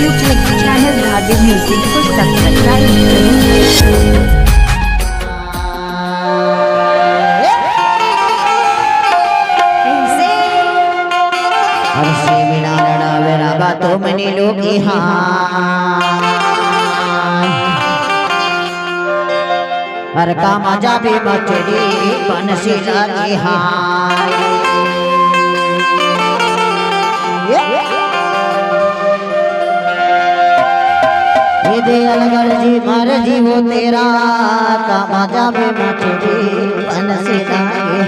YouTube channel धागे music को subscribe करें। तो मनी लोगी हर का मजा भी मचड़ी बनसी लागी ये दे अलगर जी मर जी वो तेरा का मजा भी मचड़ी बनसी लागी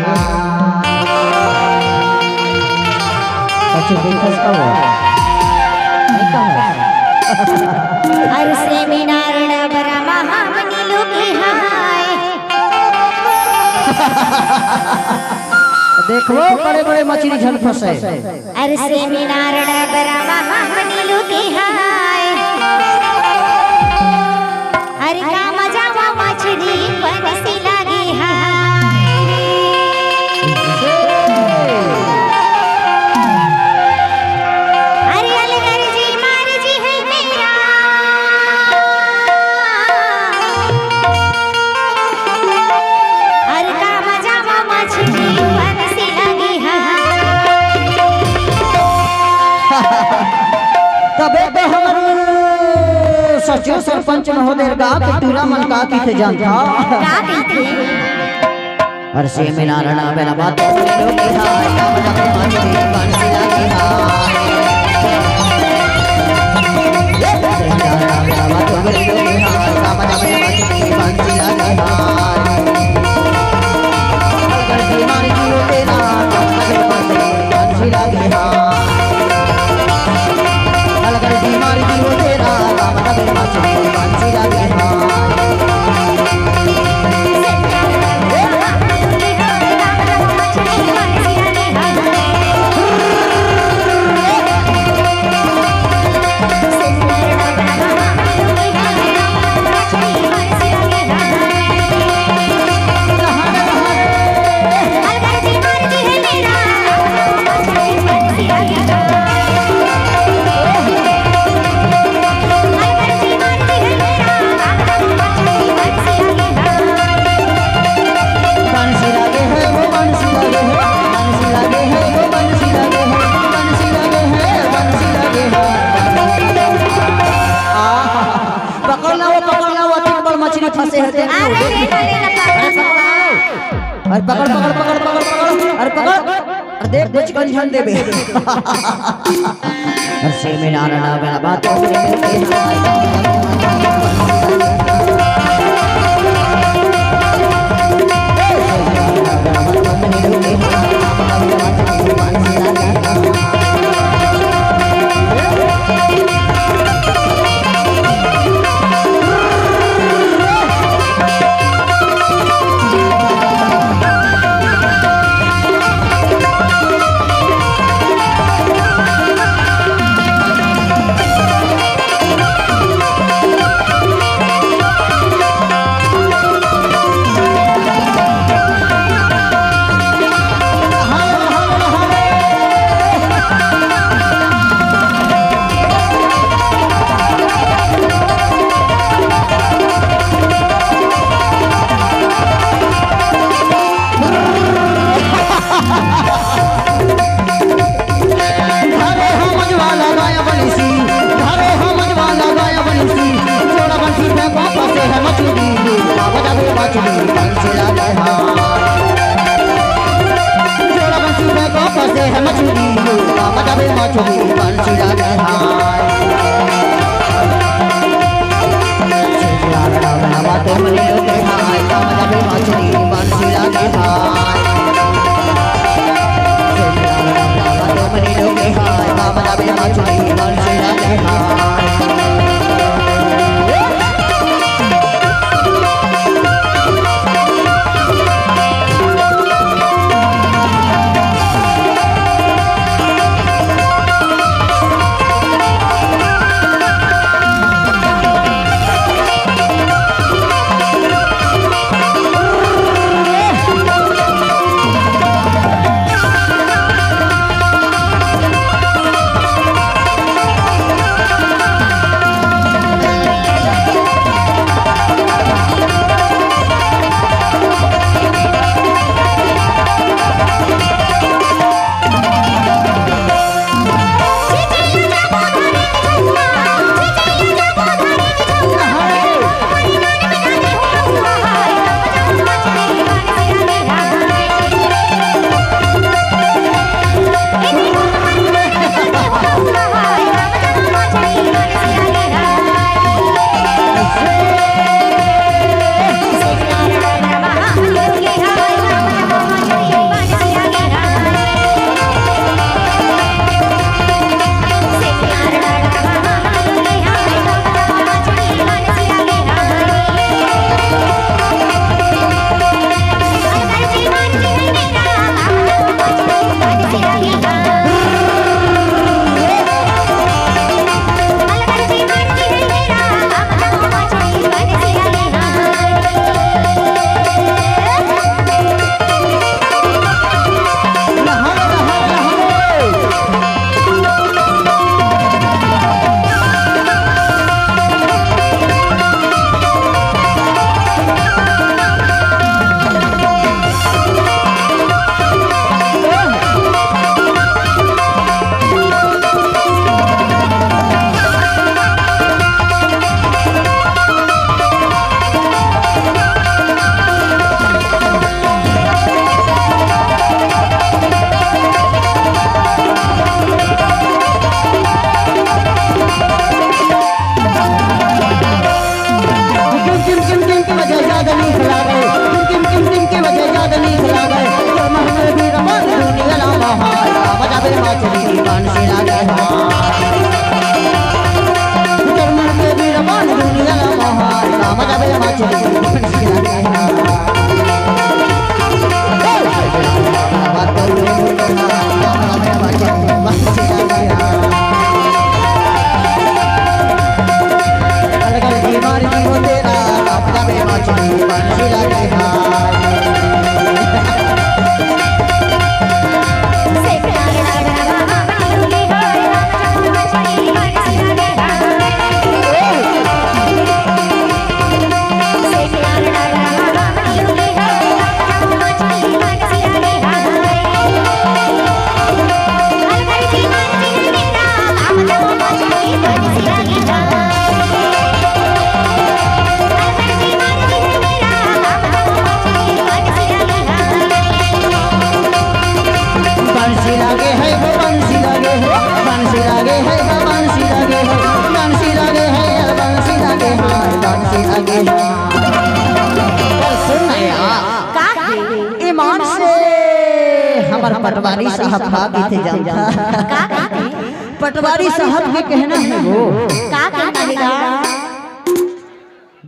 हर से मीनारण बरा महामनी लोगी हाय। देखो बड़े बड़े मछली झल फंसे। हर से मीनारण बरा महामनी लोगी हाय। हर का मजा वो मछली बनसी लागी हाय। तबे तो हम सचिव सरपंच महोदय का टूरा मन का की जानता हर से मिला रणा बेला बात लोगे हाय का मजा मछली बनसी लागी हाय ये रणा बेला बात लोगे हाय का मजा मछली बनसी लागी हाय अगर बीमारी जीरो तेरा का मजा बनसी लागी हाय बीमारी की हो तेरा काम तबे मछली बनसी लागी फंसे होते हैं अरे पकड़ पकड़ पकड़ पकड़ पकड़ अरे पकड़ अरे देख कुछ कंजन देबे अरे से में ना ना मेरा बात लागे कर्मन के वीर मान दुनिया महान काम जाबे मछली बंसी लागे बात करू बंसी लागे अलग जीवन जीव तेरा काम जाबे मछली बंसी लागे ईमान से हमारा पटवारी साहब का बीते जाता पटवारी साहब के कहना है वो का कहता है